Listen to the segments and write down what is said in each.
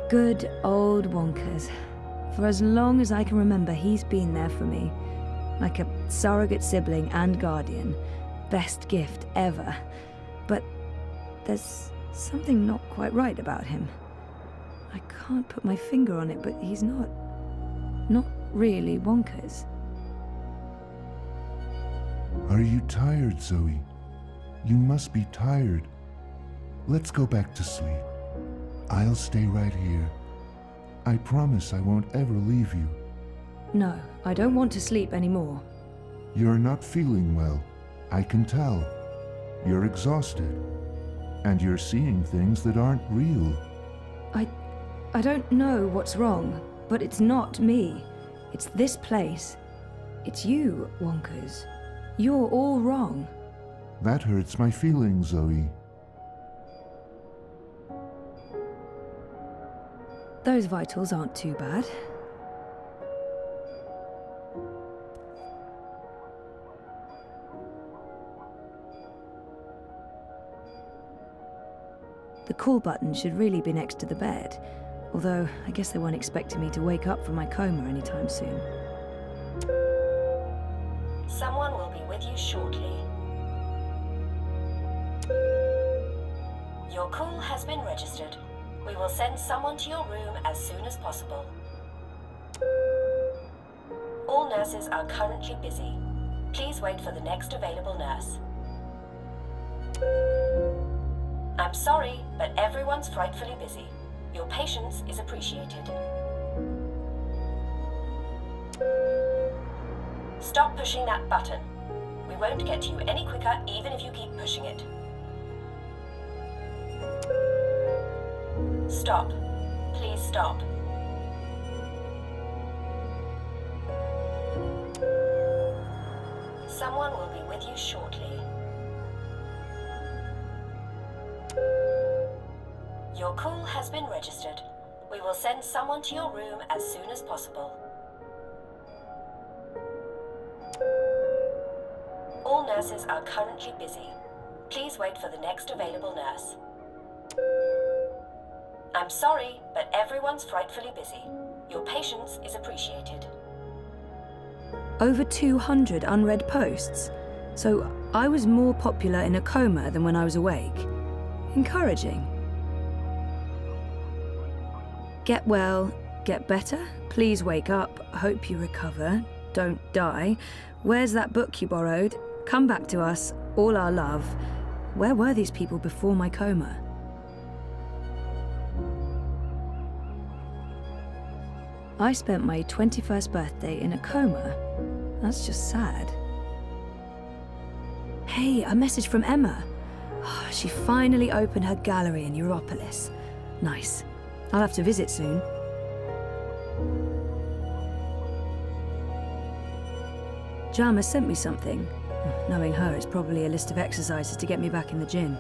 Good old Wonkers. For as long as I can remember, he's been there for me. Like a surrogate sibling and guardian. Best gift ever. But there's something not quite right about him. I can't put my finger on it, but he's not really Wonkers. Are you tired, Zoe? You must be tired. Let's go back to sleep. I'll stay right here. I promise I won't ever leave you. No, I don't want to sleep anymore. You're not feeling well. I can tell. You're exhausted. And you're seeing things that aren't real. I don't know what's wrong, but it's not me. It's this place. It's you, Wonkers. You're all wrong. That hurts my feelings, Zoe. Those vitals aren't too bad. The call button should really be next to the bed, although I guess they weren't expecting me to wake up from my coma anytime soon. Someone will be with you shortly. Your call has been registered. We will send someone to your room as soon as possible. All nurses are currently busy. Please wait for the next available nurse. I'm sorry, but everyone's frightfully busy. Your patience is appreciated. Stop pushing that button. We won't get to you any quicker even if you keep pushing it. Stop. Please stop. Someone will be with you shortly. Your call has been registered. We will send someone to your room as soon as possible. All nurses are currently busy. Please wait for the next available nurse. I'm sorry, but everyone's frightfully busy. Your patience is appreciated. Over 200 unread posts. So I was more popular in a coma than when I was awake. Encouraging. Get well, get better, please wake up, hope you recover, don't die. Where's that book you borrowed? Come back to us, all our love. Where were these people before my coma? I spent my 21st birthday in a coma. That's just sad. Hey, a message from Emma. Oh, she finally opened her gallery in Europolis. Nice. I'll have to visit soon. Jama sent me something. Knowing her, it's probably a list of exercises to get me back in the gym.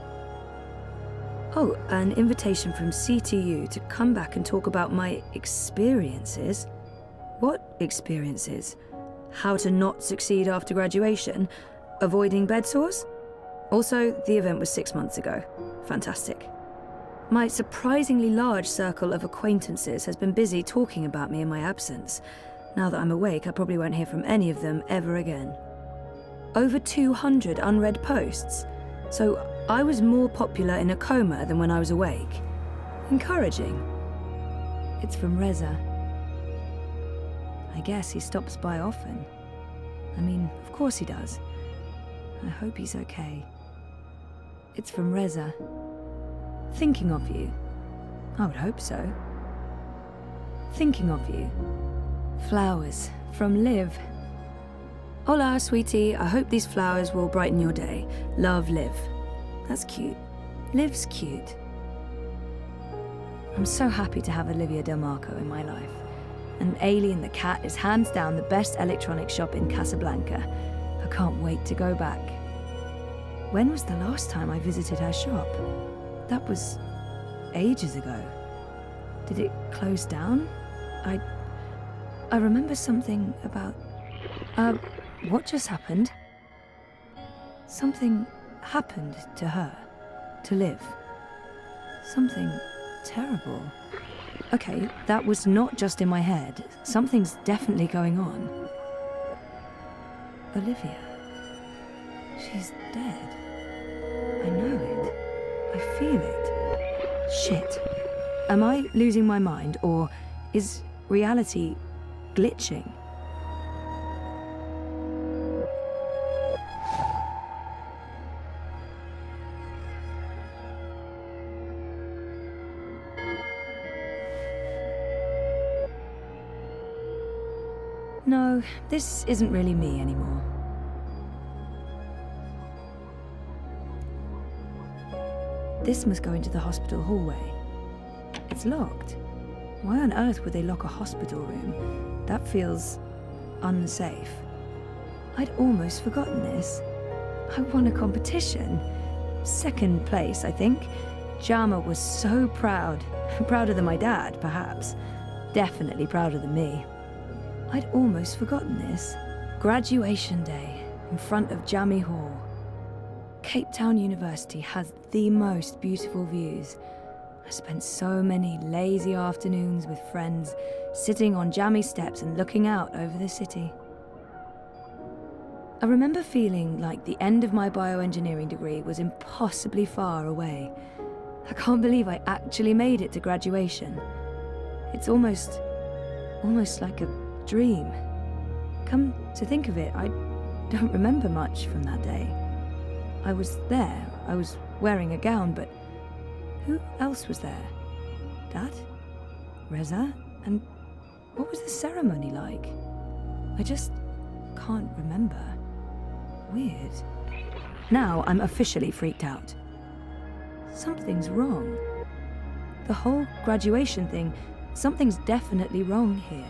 Oh, an invitation from CTU to come back and talk about my experiences. What experiences? How to not succeed after graduation? Avoiding bed sores? Also, the event was 6 months ago. Fantastic. My surprisingly large circle of acquaintances has been busy talking about me in my absence. Now that I'm awake, I probably won't hear from any of them ever again. Over 200 unread posts. So I was more popular in a coma than when I was awake. Encouraging. It's from Reza. I guess he stops by often. I mean, of course he does. I hope he's okay. It's from Reza. Thinking of you. I would hope so. Thinking of you. Flowers from Liv. Hola, sweetie. I hope these flowers will brighten your day. Love, Liv. That's cute. Liv's cute. I'm so happy to have Olivia Del Marco in my life. And Alien the cat is hands down the best electronics shop in Casablanca. I can't wait to go back. When was the last time I visited her shop? That was ages ago. Did it close down? I remember something about... what just happened? Something happened to her, to Liv. Something terrible. Okay, that was not just in my head. Something's definitely going on. Olivia. She's dead. I know it. I feel it. Shit. Am I losing my mind, or is reality glitching? No, this isn't really me anymore. This must go into the hospital hallway. It's locked. Why on earth would they lock a hospital room? That feels unsafe. I'd almost forgotten this. I won a competition. Second place, I think. Jama was so proud. Prouder than my dad, perhaps. Definitely prouder than me. I'd almost forgotten this. Graduation day, in front of Jammy Hall. Cape Town University has the most beautiful views. I spent so many lazy afternoons with friends, sitting on jammy steps and looking out over the city. I remember feeling like the end of my bioengineering degree was impossibly far away. I can't believe I actually made it to graduation. It's almost like a dream. Come to think of it, I don't remember much from that day. I was there, I was wearing a gown, but who else was there? Dad? Reza? And what was the ceremony like? I just can't remember. Weird. Now I'm officially freaked out. Something's wrong. The whole graduation thing, something's definitely wrong here.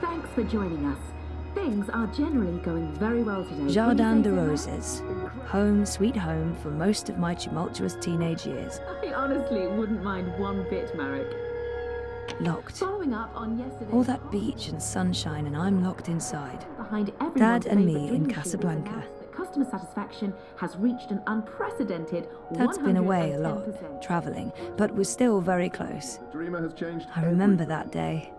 Thanks for joining us. Things are generally going very well today. Jardin de Roses. Home sweet home for most of my tumultuous teenage years. I honestly wouldn't mind one bit, Marek. Locked. Following up on yesterday's All that beach and sunshine, and I'm locked inside. behind everyone's Dad and me favourite in dream Casablanca. machine was announced that customer satisfaction has reached an unprecedented Dad's been away a 110%. lot, travelling, but was still very close. Dreamer has changed. I remember that day.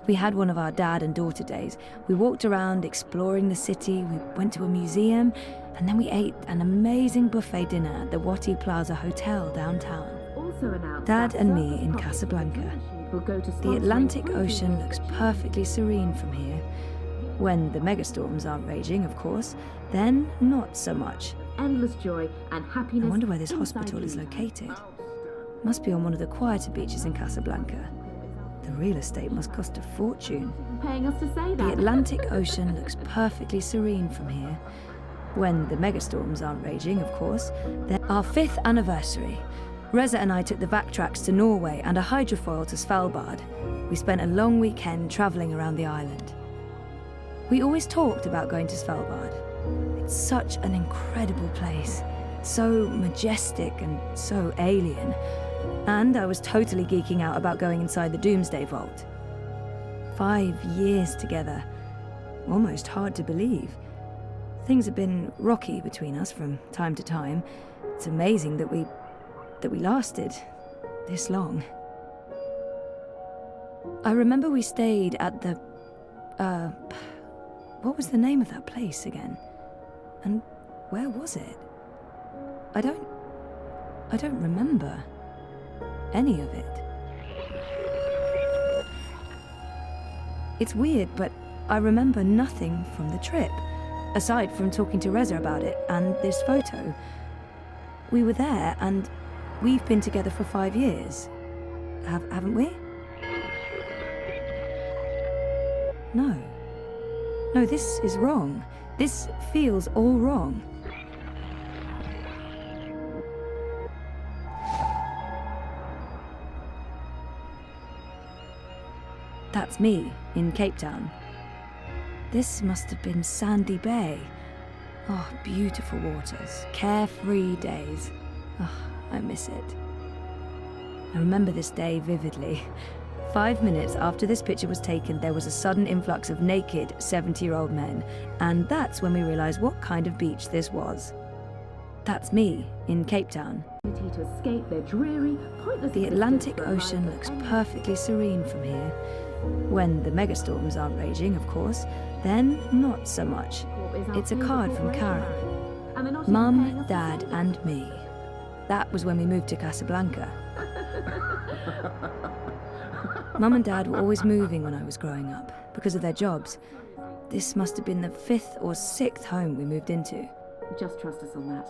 We had one of our dad and daughter days. We walked around exploring the city, we went to a museum, and then we ate an amazing buffet dinner at the Wati Plaza Hotel downtown. Also announced Dad that and me surplus in profits Casablanca. of the machine will go to The sponsoring Atlantic free Ocean tours. looks perfectly serene from here. When the megastorms aren't raging, of course, then not so much. Endless joy and happiness. I wonder where this inside hospital is Dreamfall. located. Must be on one of the quieter beaches in Casablanca. The real estate must cost a fortune. Paying us to say that. The Atlantic Ocean looks perfectly serene from here. When the megastorms aren't raging, of course. Then our 5th anniversary. Reza and I took the vac tracks to Norway and a hydrofoil to Svalbard. We spent a long weekend travelling around the island. We always talked about going to Svalbard. It's such an incredible place. So majestic and so alien. And I was totally geeking out about going inside the Doomsday Vault. 5 years together. Almost hard to believe. Things have been rocky between us from time to time. It's amazing that we lasted this long. I remember we stayed at the what was the name of that place again? And where was it? I don't remember any of it. It's weird, but I remember nothing from the trip, aside from talking to Reza about it and this photo. We were there, and we've been together for 5 years. Haven't we? No. No, this is wrong. This feels all wrong. That's me, in Cape Town. This must have been Sandy Bay. Oh, beautiful waters, carefree days. Oh, I miss it. I remember this day vividly. 5 minutes after this picture was taken, there was a sudden influx of naked 70-year-old men, and that's when we realised what kind of beach this was. That's me, in Cape Town. To escape their dreary, pointless The existence Atlantic for a life Ocean of looks any- perfectly serene from here. When the megastorms aren't raging, of course, then not so much. Is our It's a food card from corporation, Karen. and they're not even paying Mum, us a Dad, cent. and me. That was when we moved to Casablanca. Mum and Dad were always moving when I was growing up, because of their jobs. This must have been the 5th or 6th home we moved into. Just trust us on that.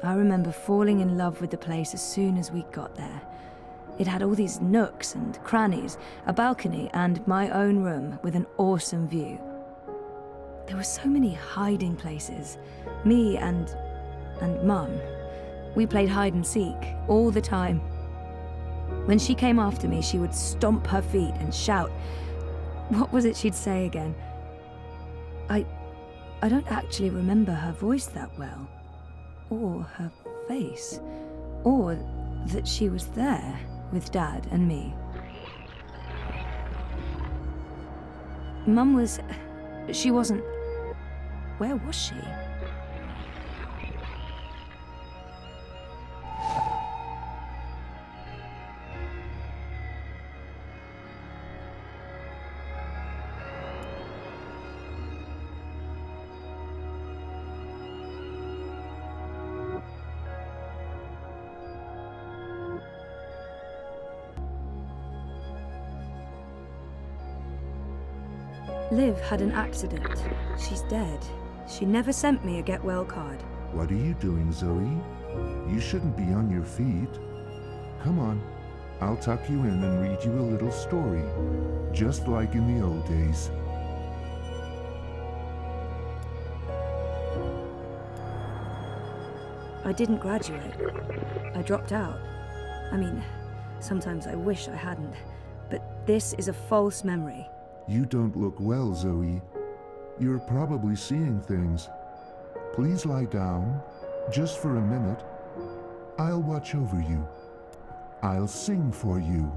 I remember falling in love with the place as soon as we got there. It had all these nooks and crannies, a balcony, and my own room with an awesome view. There were so many hiding places. Me and Mum. We played hide and seek all the time. When she came after me, she would stomp her feet and shout. What was it she'd say again? I don't actually remember her voice that well, or her face, or that she was there with Dad and me. Mum was... she wasn't... Where was she? Liv had an accident. She's dead. She never sent me a get well card. What are you doing, Zoe? You shouldn't be on your feet. Come on, I'll tuck you in and read you a little story, just like in the old days. I didn't graduate. I dropped out. I mean, sometimes I wish I hadn't, but this is a false memory. You don't look well, Zoe. You're probably seeing things. Please lie down, just for a minute. I'll watch over you. I'll sing for you.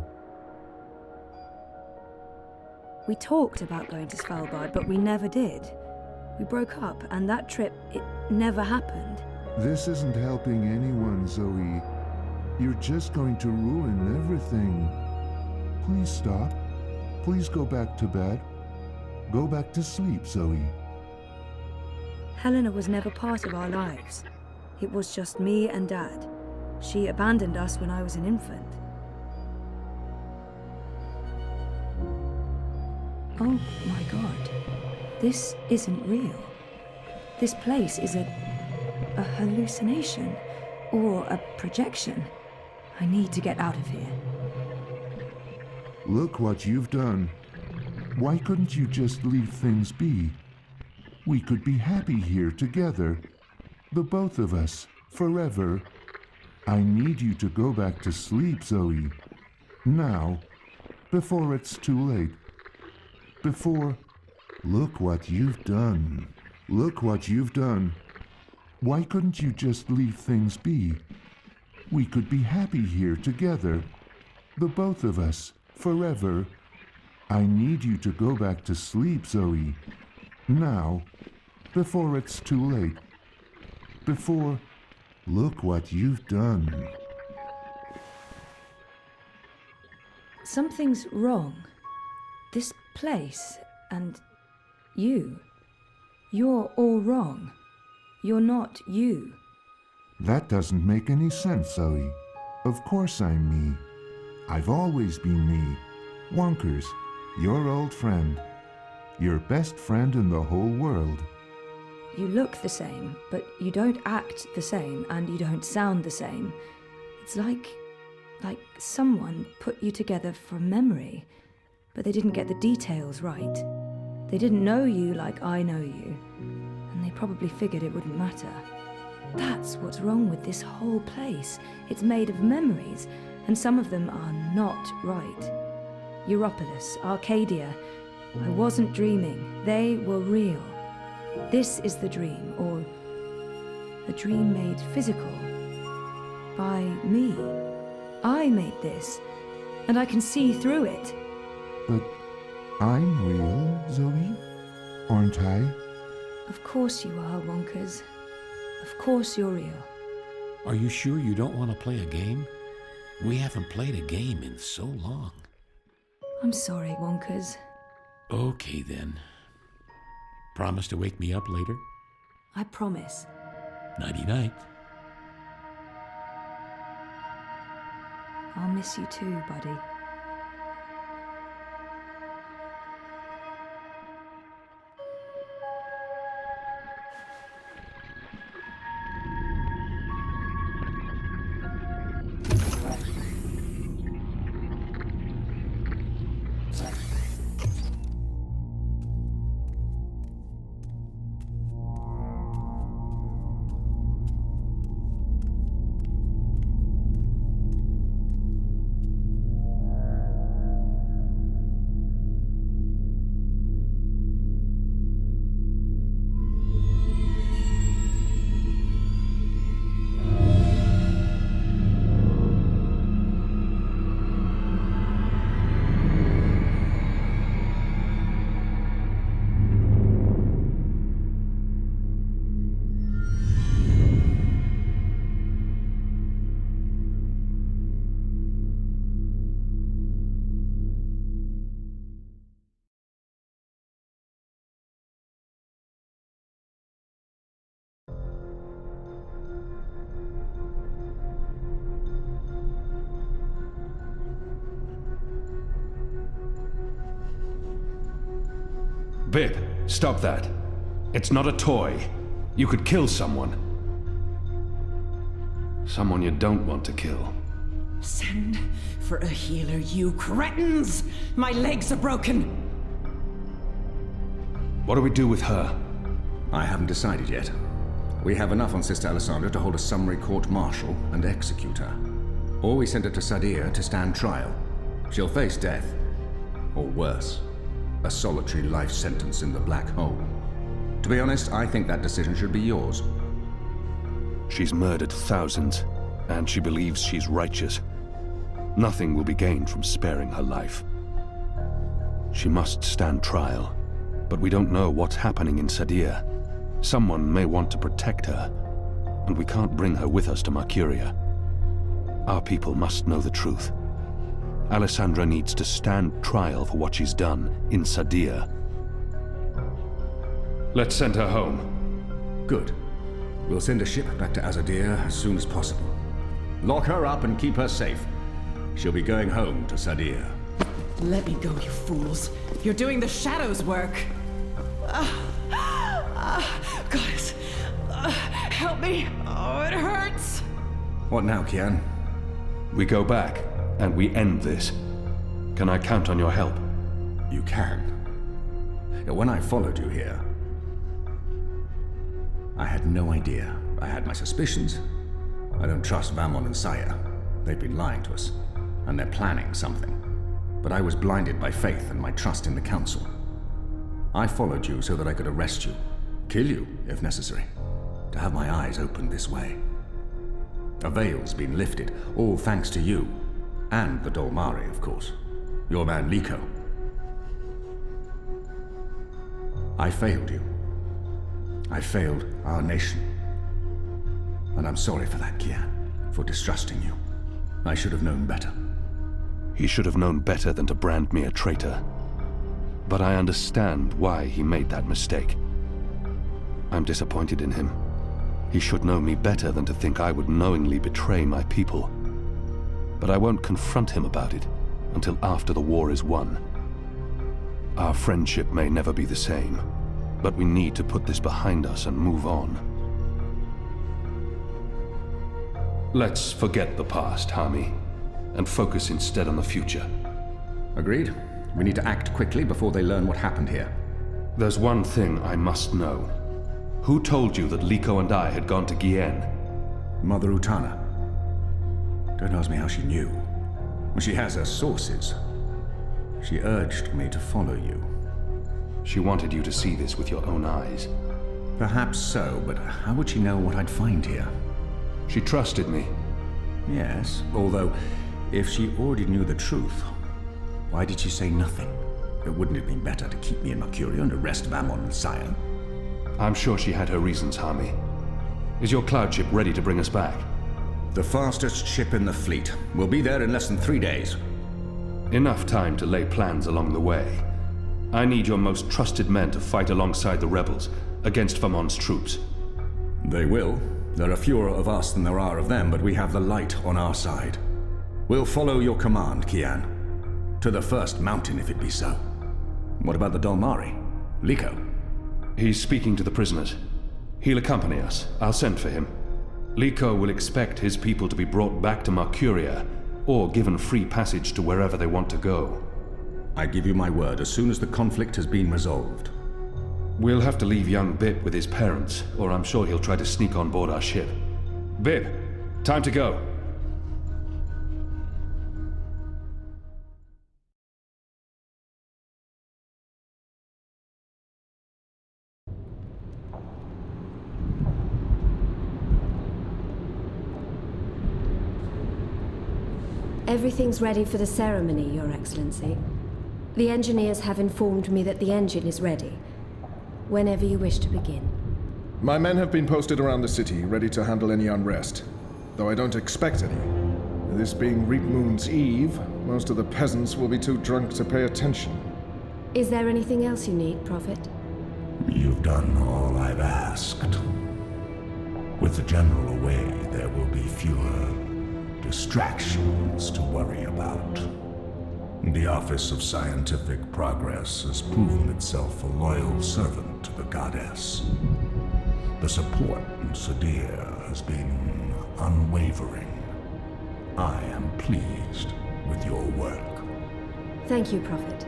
We talked about going to Svalbard, but we never did. We broke up, and that trip, it never happened. This isn't helping anyone, Zoe. You're just going to ruin everything. Please stop. Please go back to bed. Go back to sleep, Zoe. Helena was never part of our lives. It was just me and Dad. She abandoned us when I was an infant. Oh my God. This isn't real. This place is a hallucination or a projection. I need to get out of here. Look what you've done. Why couldn't you just leave things be? We could be happy here together. The both of us, forever. I need you to go back to sleep, Zoe. Now, before it's too late. Before... Look what you've done. Look what you've done. Why couldn't you just leave things be? We could be happy here together. The both of us, forever. I need you to go back to sleep, Zoe. Now, before it's too late. Before... Look what you've done. Something's wrong. This place and you. You're all wrong. You're not you. That doesn't make any sense, Zoe. Of course I'm me. I've always been me. Wonkers, your old friend. Your best friend in the whole world. You look the same, but you don't act the same, and you don't sound the same. It's like someone put you together from memory, but they didn't get the details right. They didn't know you like I know you, and they probably figured it wouldn't matter. That's what's wrong with this whole place. It's made of memories, and some of them are not right. Europolis, Arcadia. I wasn't dreaming. They were real. This is the dream, or a dream made physical. By me. I made this. and I can see through it. But I'm real, Zoe, aren't I? Of course you are, Wonkers. Of course you're real. Are you sure you don't want to play a game? We haven't played a game in so long. I'm sorry, Wonkers. Okay, then. Promise to wake me up later? I promise. Nighty-night. I'll miss you too, buddy. Bib, stop that. It's not a toy. You could kill someone. Someone you don't want to kill. Send for a healer, you cretins! My legs are broken! What do we do with her? I haven't decided yet. We have enough on Sister Alessandra to hold a summary court-martial and execute her. Or we send her to Sadir to stand trial. She'll face death. Or worse, a solitary life sentence in the black hole. To be honest, I think that decision should be yours. She's murdered thousands, and she believes she's righteous. Nothing will be gained from sparing her life. She must stand trial, but we don't know what's happening in Sadir. Someone may want to protect her, and we can't bring her with us to Mercuria. Our people must know the truth. Alessandra needs to stand trial for what she's done in Sadir. Let's send her home. Good. We'll send a ship back to Azadir as soon as possible. Lock her up and keep her safe. She'll be going home to Sadir. Let me go, you fools. You're doing the Shadow's work. Goddess, help me. Oh, it hurts. What now, Kian? We go back, and we end this. Can I count on your help? You can. When I followed you here, I had no idea. I had my suspicions. I don't trust Vamon and Saya. They've been lying to us, and they're planning something. But I was blinded by faith and my trust in the Council. I followed you so that I could arrest you, kill you if necessary, to have my eyes opened this way. A veil's been lifted, all thanks to you, and the Dolmari, of course. Your man Liko. I failed you. I failed our nation. And I'm sorry for that, Kian, for distrusting you. I should have known better. He should have known better than to brand me a traitor. But I understand why he made that mistake. I'm disappointed in him. He should know me better than to think I would knowingly betray my people. But I won't confront him about it until after the war is won. Our friendship may never be the same, but we need to put this behind us and move on. Let's forget the past, Hami, and focus instead on the future. Agreed. We need to act quickly before they learn what happened here. There's one thing I must know. Who told you that Liko and I had gone to Gien? Mother Utana. Don't ask me how she knew. She has her sources. She urged me to follow you. She wanted you to see this with your own eyes. Perhaps so, but how would she know what I'd find here? She trusted me. Yes, although If she already knew the truth, why did she say nothing? It wouldn't have been better to keep me in Mercuria and arrest Vammon and Sire. I'm sure she had her reasons, Harmy. Is your cloud ship ready to bring us back? The fastest ship in the fleet. We'll be there in less than 3 days. Enough time to lay plans along the way. I need your most trusted men to fight alongside the rebels against Vammon's troops. They will. There are fewer of us than there are of them, but we have the light on our side. We'll follow your command, Kian. To the first mountain, if it be so. What about the Dolmari? Liko? He's speaking to the prisoners. He'll accompany us. I'll send for him. Liko will expect his people to be brought back to Mercuria, or given free passage to wherever they want to go. I give you my word, as soon as the conflict has been resolved. We'll have to leave young Bip with his parents, or I'm sure he'll try to sneak on board our ship. Bip, time to go. Everything's ready for the ceremony, Your Excellency. The engineers have informed me that the engine is ready. Whenever you wish to begin. My men have been posted around the city, ready to handle any unrest. Though I don't expect any. This being Reap Moon's Eve, most of the peasants will be too drunk to pay attention. Is there anything else you need, Prophet? You've done all I've asked. With the General away, there will be fewer distractions to worry about. The Office of Scientific Progress has proven itself a loyal servant to the goddess. The support in Sadir has been unwavering. I am pleased with your work. Thank you, Prophet.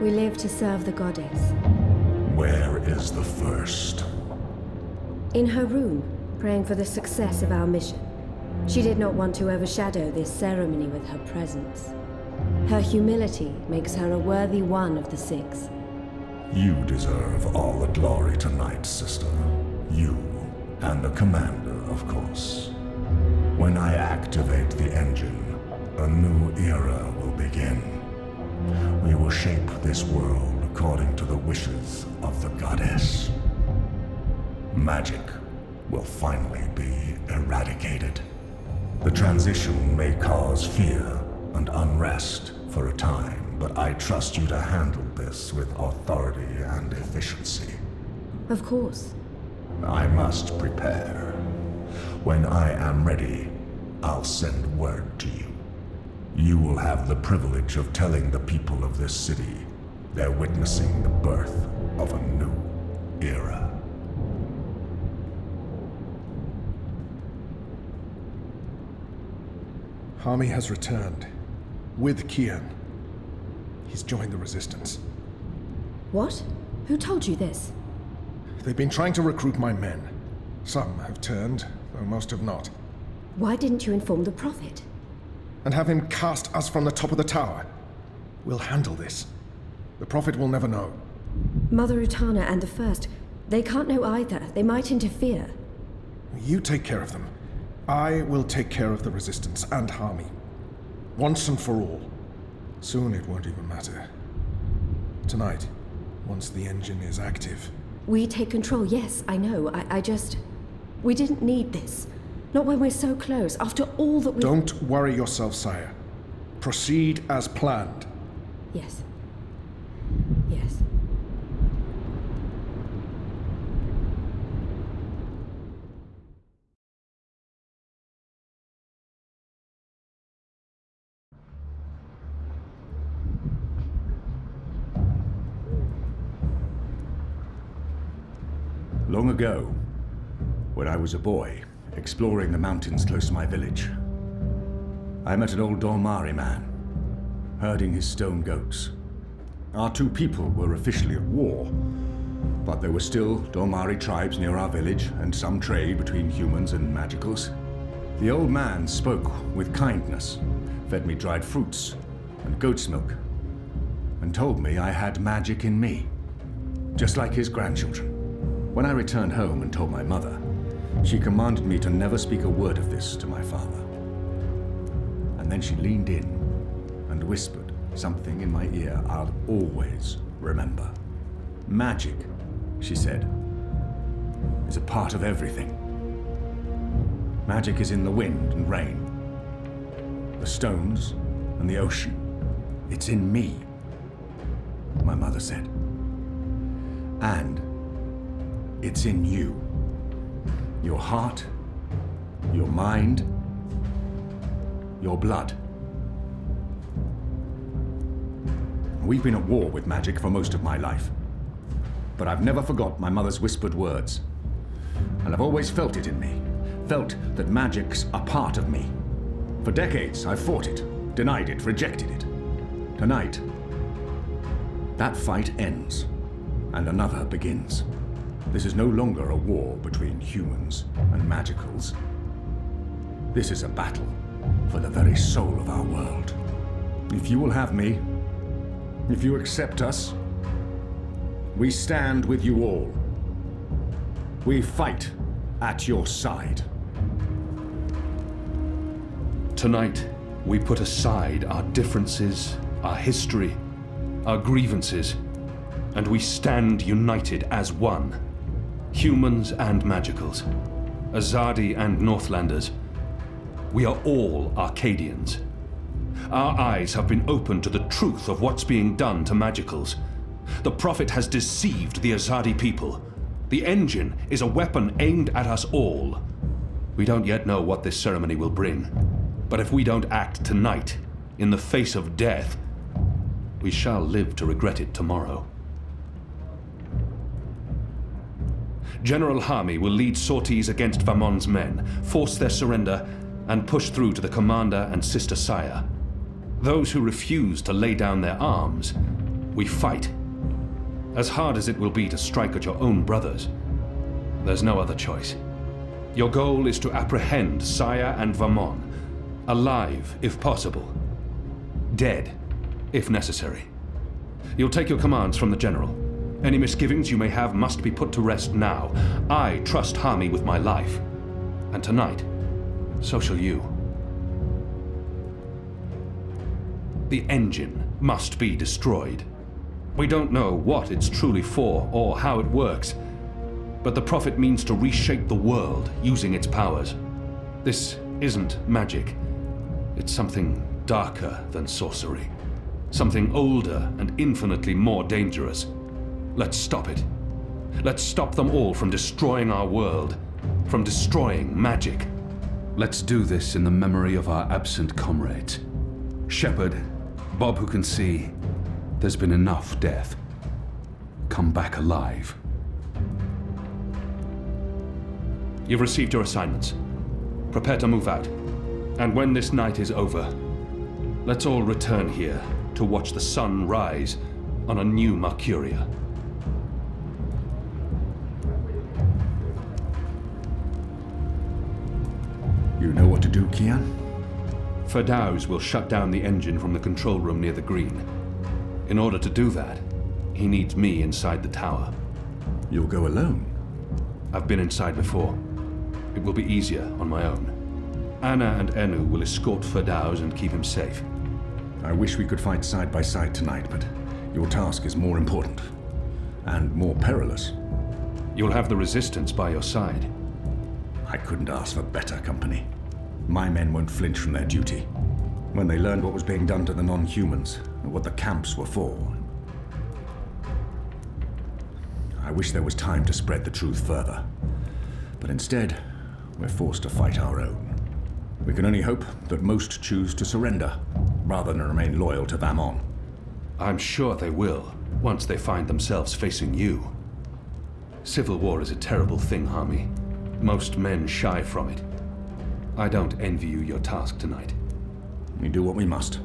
We live to serve the goddess. Where is the first? In her room, praying for the success of our mission. She did not want to overshadow this ceremony with her presence. Her humility makes her a worthy one of the six. You deserve all the glory tonight, sister. You, and the commander, of course. When I activate the engine, a new era will begin. We will shape this world according to the wishes of the goddess. Magic will finally be eradicated. The transition may cause fear and unrest for a time, but I trust you to handle this with authority and efficiency. Of course. I must prepare. When I am ready, I'll send word to you. You will have the privilege of telling the people of this city they're witnessing the birth of a new era. Harmy has returned. With Kian. He's joined the Resistance. What? Who told you this? They've been trying to recruit my men. Some have turned, though most have not. Why didn't you inform the Prophet? And have him cast us from the top of the tower. We'll handle this. The Prophet will never know. Mother Utana and the First, they can't know either. They might interfere. You take care of them. I will take care of the Resistance and Harmy. Once and for all. Soon it won't even matter. Tonight, once the engine is active. We take control, yes, I know. I just... We didn't need this. Not when we're so close, after all that we... Don't worry yourself, sire. Proceed as planned. Yes. Yes. Long ago, when I was a boy, exploring the mountains close to my village, I met an old Dolmari man, herding his stone goats. Our two people were officially at war, but there were still Dolmari tribes near our village and some trade between humans and magicals. The old man spoke with kindness, fed me dried fruits and goat's milk, and told me I had magic in me, just like his grandchildren. When I returned home and told my mother, she commanded me to never speak a word of this to my father. And then she leaned in and whispered something in my ear I'll always remember. Magic, she said, is a part of everything. Magic is in the wind and rain, the stones and the ocean. It's in me, my mother said. And it's in you. Your heart, your mind, your blood. We've been at war with magic for most of my life. But I've never forgot my mother's whispered words. And I've always felt it in me. Felt that magic's a part of me. For decades, I've fought it, denied it, rejected it. Tonight, that fight ends, and another begins. This is no longer a war between humans and magicals. This is a battle for the very soul of our world. If you will have me, if you accept us, we stand with you all. We fight at your side. Tonight, we put aside our differences, our history, our grievances, and we stand united as one. Humans and magicals, Azadi and Northlanders. We are all Arcadians. Our eyes have been opened to the truth of what's being done to magicals. The Prophet has deceived the Azadi people. The engine is a weapon aimed at us all. We don't yet know what this ceremony will bring, but if we don't act tonight, in the face of death, we shall live to regret it tomorrow. General Hami will lead sorties against Vamon's men, force their surrender, and push through to the commander and Sister Saya. Those who refuse to lay down their arms, we fight. As hard as it will be to strike at your own brothers, there's no other choice. Your goal is to apprehend Saya and Vamon, alive if possible, dead if necessary. You'll take your commands from the General. Any misgivings you may have must be put to rest now. I trust Hami with my life. And tonight, so shall you. The engine must be destroyed. We don't know what it's truly for or how it works, but the Prophet means to reshape the world using its powers. This isn't magic. It's something darker than sorcery. Something older and infinitely more dangerous. Let's stop it. Let's stop them all from destroying our world, from destroying magic. Let's do this in the memory of our absent comrades. Shepard, Bob who can see, there's been enough death. Come back alive. You've received your assignments. Prepare to move out. And when this night is over, let's all return here to watch the sun rise on a new Mercuria. You know what to do, Kian? Firdaus will shut down the engine from the control room near the green. In order to do that, he needs me inside the tower. You'll go alone? I've been inside before. It will be easier on my own. Anna and Enu will escort Firdaus and keep him safe. I wish we could fight side by side tonight, but your task is more important. And more perilous. You'll have the Resistance by your side. I couldn't ask for better company. My men won't flinch from their duty. When they learned what was being done to the non-humans, and what the camps were for. I wish there was time to spread the truth further. But instead, we're forced to fight our own. We can only hope that most choose to surrender, rather than remain loyal to Vamon. I'm sure they will, once they find themselves facing you. Civil war is a terrible thing, Hami. Most men shy from it. I don't envy you your task tonight. We do what we must.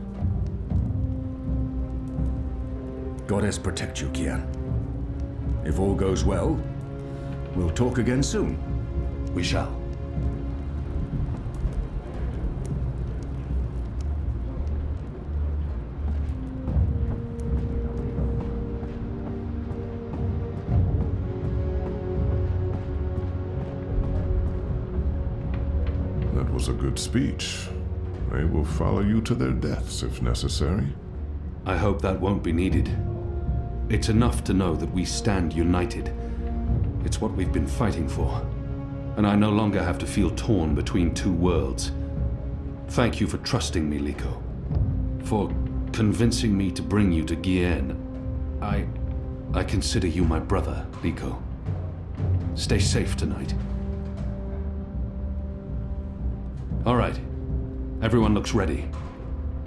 Goddess protect you, Kian. If all goes well, we'll talk again soon. We shall. That was a good speech. They will follow you to their deaths if necessary. I hope that won't be needed. It's enough to know that we stand united. It's what we've been fighting for. And I no longer have to feel torn between two worlds. Thank you for trusting me, Liko. For convincing me to bring you to Gien. I consider you my brother, Liko. Stay safe tonight. All right. Everyone looks ready.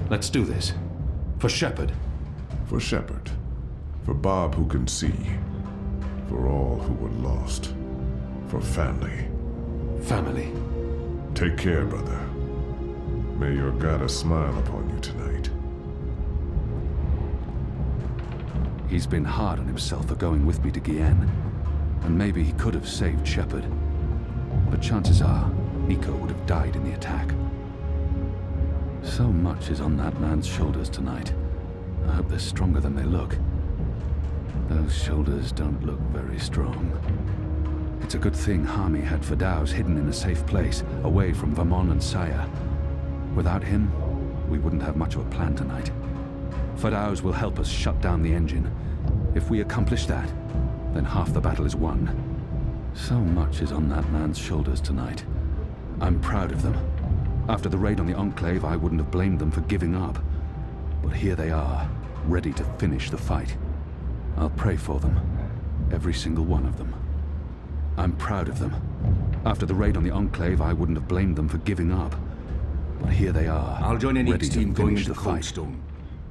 Let's do this. For Shepard. For Shepard. For Bob who can see. For all who were lost. For family. Family. Take care, brother. May your goddess smile upon you tonight. He's been hard on himself for going with me to Gien. And maybe he could have saved Shepard. But chances are, Nico would have died in the attack. So much is on that man's shoulders tonight. I hope they're stronger than they look. Those shoulders don't look very strong. It's a good thing Harmy had Fadaus hidden in a safe place, away from Vermon and Saya. Without him, we wouldn't have much of a plan tonight. Fadaus will help us shut down the engine. If we accomplish that, then half the battle is won. So much is on that man's shoulders tonight. I'm proud of them. After the raid on the Enclave, I wouldn't have blamed them for giving up. But here they are, ready to finish the fight. I'll pray for them. Every single one of them. I'm proud of them. After the raid on the Enclave, I wouldn't have blamed them for giving up. But here they are, I'll join an ready X to team going finish into the fight. Coldstone.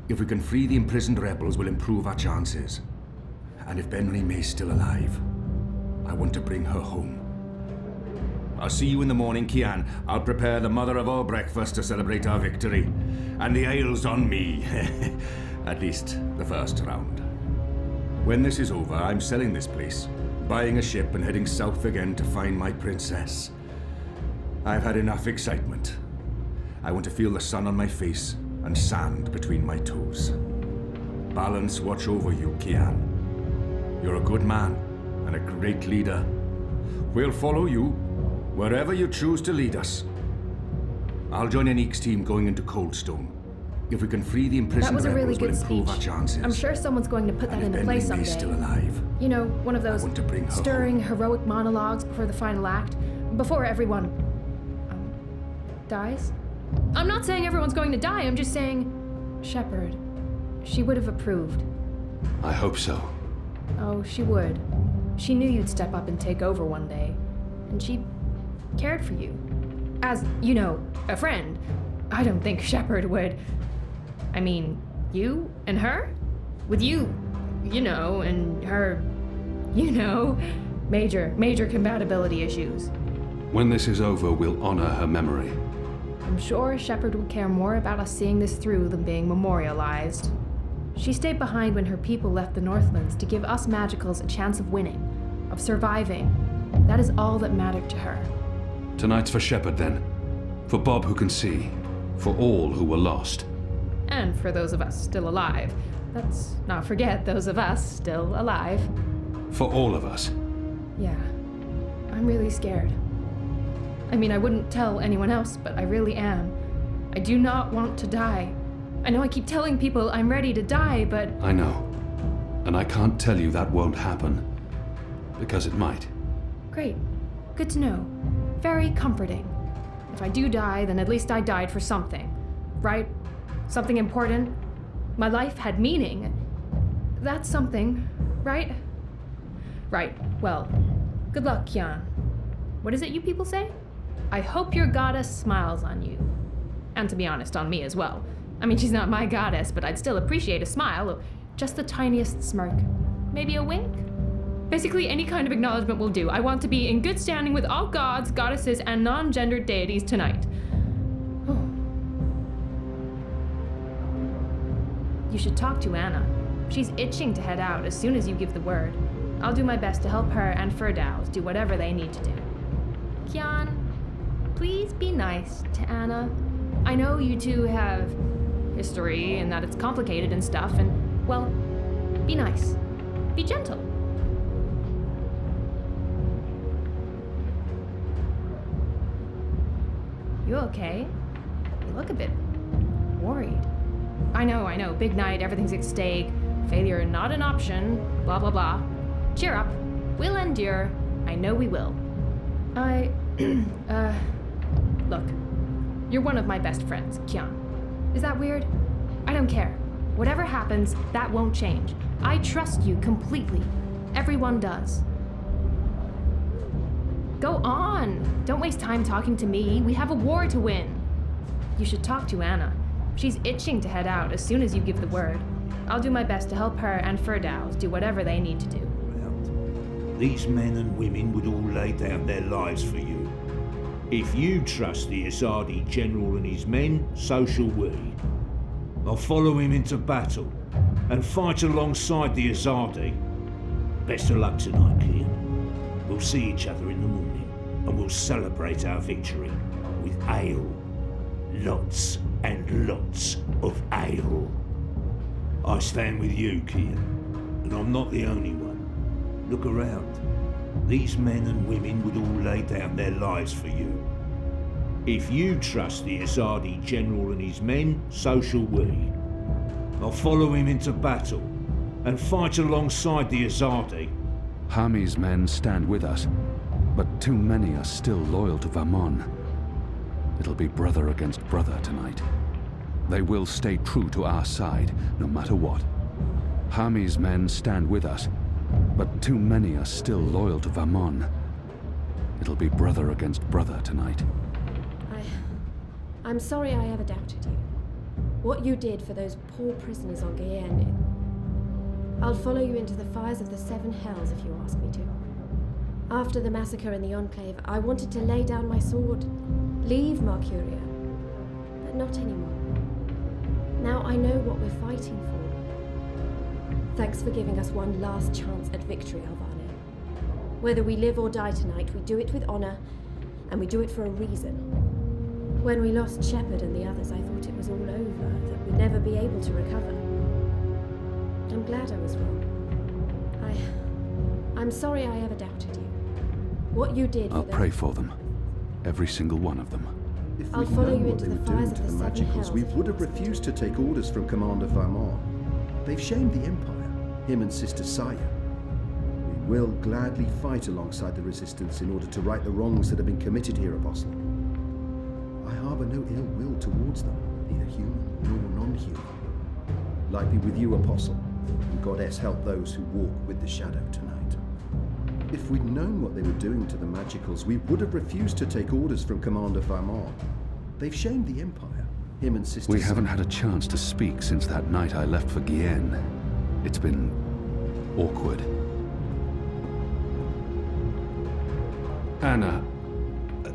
If we can free the imprisoned rebels, we'll improve our chances. And if Benry May's still alive, I want to bring her home. I'll see you in the morning, Kian. I'll prepare the mother of all breakfast to celebrate our victory. And the ale's on me. At least, the first round. When this is over, I'm selling this place, buying a ship and heading south again to find my princess. I've had enough excitement. I want to feel the sun on my face and sand between my toes. Balance watch over you, Kian. You're a good man and a great leader. We'll follow you wherever you choose to lead us. I'll join an X team going into Coldstone. If we can free the imprisoned That was a really rebels, we'll good improve speech. our chances. I'm sure someone's going to put that And into if play Benry May's someday. still alive, You know, one of those I want to bring her stirring, heroic monologues before the final act, before everyone dies. I'm not saying everyone's going to die. I'm just saying, Shepard, she would have approved. I hope so. Oh, she would. She knew you'd step up and take over one day, and she cared for you. As, you know, a friend. I don't think Shepard would. I mean, you and her? With you, you know, and her, you know, major compatibility issues. When this is over, we'll honor her memory. I'm sure Shepard would care more about us seeing this through than being memorialized. She stayed behind when her people left the Northlands to give us Magicals a chance of winning, of surviving. That is all that mattered to her. Tonight's for Shepard, then. For Bob who can see. For all who were lost. And for those of us still alive. Let's not forget those of us still alive. For all of us. Yeah, I'm really scared. I mean, I wouldn't tell anyone else, but I really am. I do not want to die. I know I keep telling people I'm ready to die, but... I know. And I can't tell you that won't happen. Because it might. Great. Good to know. Very comforting. If I do die, then at least I died for something. Right? Something important. My life had meaning. That's something, right? Right. Well, good luck, Kian. What is it you people say? I hope your goddess smiles on you. And to be honest, on me as well. I mean, she's not my goddess, but I'd still appreciate a smile. Just the tiniest smirk. Maybe a wink? Basically, any kind of acknowledgement will do. I want to be in good standing with all gods, goddesses, and non-gendered deities tonight. Oh. You should talk to Anna. She's itching to head out as soon as you give the word. I'll do my best to help her and Ferdows do whatever they need to do. Kian, please be nice to Anna. I know you two have history and that it's complicated and stuff, and, well, be nice. Be gentle. You okay? You look a bit worried. I know, big night, everything's at stake, failure not an option, blah blah blah. Cheer up, we'll endure, I know we will. Look, you're one of my best friends, Kian. Is that weird? I don't care. Whatever happens, that won't change. I trust you completely. Everyone does. Go on! Don't waste time talking to me. We have a war to win. You should talk to Anna. She's itching to head out as soon as you give the word. I'll do my best to help her and Ferdows do whatever they need to do. These men and women would all lay down their lives for you. If you trust the XII general and his men, so shall we. I'll follow him into battle and fight alongside the XII. Best of luck tonight, Kian. We'll see each other in the morning and we'll celebrate our victory with ale. Lots and lots of ale. I stand with you, Kian, and I'm not the only one. Look around. These men and women would all lay down their lives for you. If you trust the XII general and his men, so shall we. I'll follow him into battle and fight alongside the XII. Hami's men stand with us, but too many are still loyal to Vamon. It'll be brother against brother tonight. They will stay true to our side, no matter what. Hami's men stand with us, but too many are still loyal to Vamon. It'll be brother against brother tonight. I'm sorry I ever doubted you. What you did for those poor prisoners on Guyenne. I'll follow you into the fires of the seven hells if you ask me to. After the massacre in the Enclave, I wanted to lay down my sword, leave Mercuria, but not anymore. Now I know what we're fighting for. Thanks for giving us one last chance at victory, Alvane. Whether we live or die tonight, we do it with honor, and we do it for a reason. When we lost Shepard and the others, I thought it was all over, that we'd never be able to recover. I'm glad I was wrong. I'm sorry I ever doubted you. What you did I'll pray for them. Every single one of them. If I'll we'd follow known you what into they the were fires doing to of the the seven Magicals, hells we if would you have ask me refused to take orders from Commander Vamon. They've shamed the Empire, him and Sister Saya. We will gladly fight alongside the Resistance in order to right the wrongs that have been committed here, Apostle. I harbour no ill will towards them, neither human nor non-human. Light be with you, Apostle, and Goddess help those who walk with the Shadow tonight. If we'd known what they were doing to the Magicals, we would have refused to take orders from Commander Vamon. They've shamed the Empire, him and Sister We haven't Saya. had a chance to speak since that night I left for Guyenne. It's been awkward. Anna,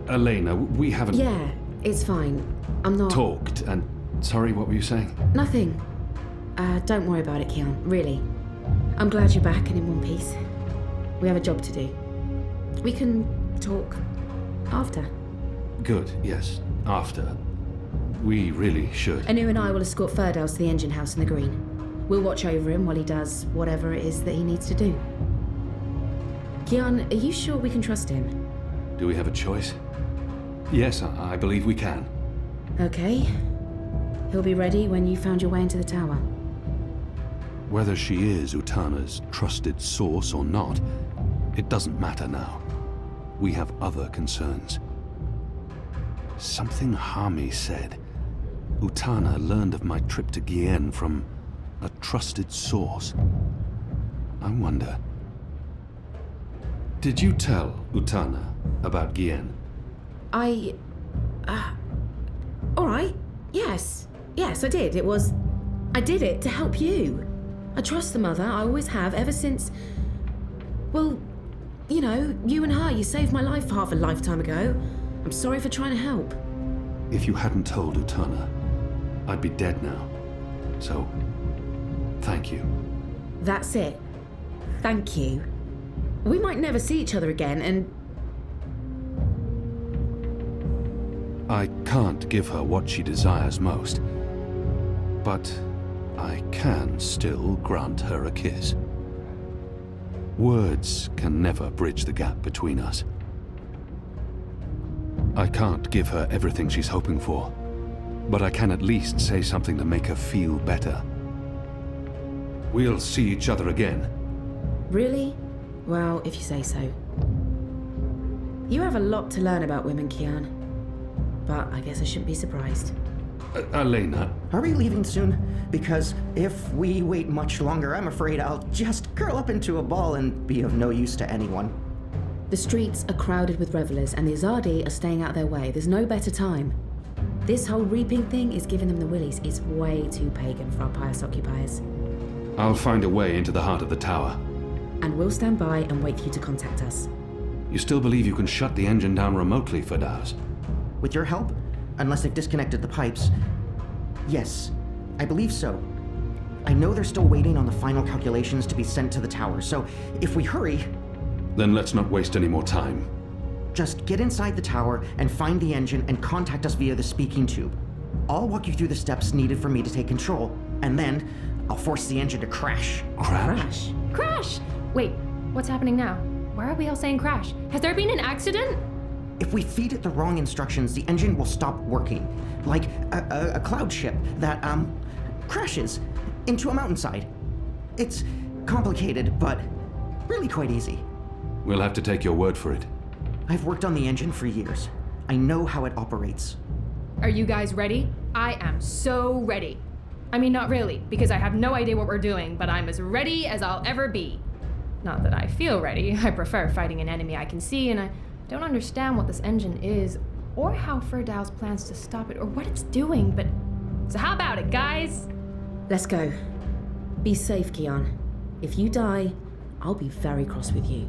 Elena, we haven't... Yeah, it's fine. I'm not... talked, and... Sorry, what were you saying? Nothing. Don't worry about it, Kian, really. I'm glad you're back and in one piece. We have a job to do. We can talk after. Good, yes. After. We really should. Anu and I will escort Ferdows to the engine house in the green. We'll watch over him while he does whatever it is that he needs to do. Kian, are you sure we can trust him? Do we have a choice? Yes, I believe we can. Okay. He'll be ready when you found your way into the tower. Whether she is Utana's trusted source or not, it doesn't matter now. We have other concerns. Something Hami said. Utana learned of my trip to Guyenne from a trusted source. I wonder... Did you tell Utana about Guyenne? All right. Yes, I did. I did it to help you. I trust the mother. I always have, ever since... Well, you know, you and her, you saved my life half a lifetime ago. I'm sorry for trying to help. If you hadn't told Utana, I'd be dead now. So, thank you. That's it. Thank you. We might never see each other again, and... I can't give her what she desires most, but I can still grant her a kiss. Words can never bridge the gap between us. I can't give her everything she's hoping for, but I can at least say something to make her feel better. We'll see each other again. Really? Well, if you say so. You have a lot to learn about women, Kian. But I guess I shouldn't be surprised. Elena. Are we leaving soon? Because if we wait much longer, I'm afraid I'll just curl up into a ball and be of no use to anyone. The streets are crowded with revelers, and the Azadi are staying out their way. There's no better time. This whole reaping thing is giving them the willies. It's way too pagan for our pious occupiers. I'll find a way into the heart of the tower. And we'll stand by and wait for you to contact us. You still believe you can shut the engine down remotely, Fadaz? With your help? Unless they've disconnected the pipes. Yes, I believe so. I know they're still waiting on the final calculations to be sent to the tower, so if we hurry... Then let's not waste any more time. Just get inside the tower and find the engine and contact us via the speaking tube. I'll walk you through the steps needed for me to take control, and then I'll force the engine to crash. Crash? Crash! Wait, what's happening now? Why are we all saying crash? Has there been an accident? If we feed it the wrong instructions, the engine will stop working. Like a cloud ship that, crashes into a mountainside. It's complicated, but really quite easy. We'll have to take your word for it. I've worked on the engine for years. I know how it operates. Are you guys ready? I am so ready. I mean, not really, because I have no idea what we're doing, but I'm as ready as I'll ever be. Not that I feel ready. I prefer fighting an enemy I can see, and I don't understand what this engine is, or how Ferdow's plans to stop it, or what it's doing, but... So how about it, guys? Let's go. Be safe, Kian. If you die, I'll be very cross with you.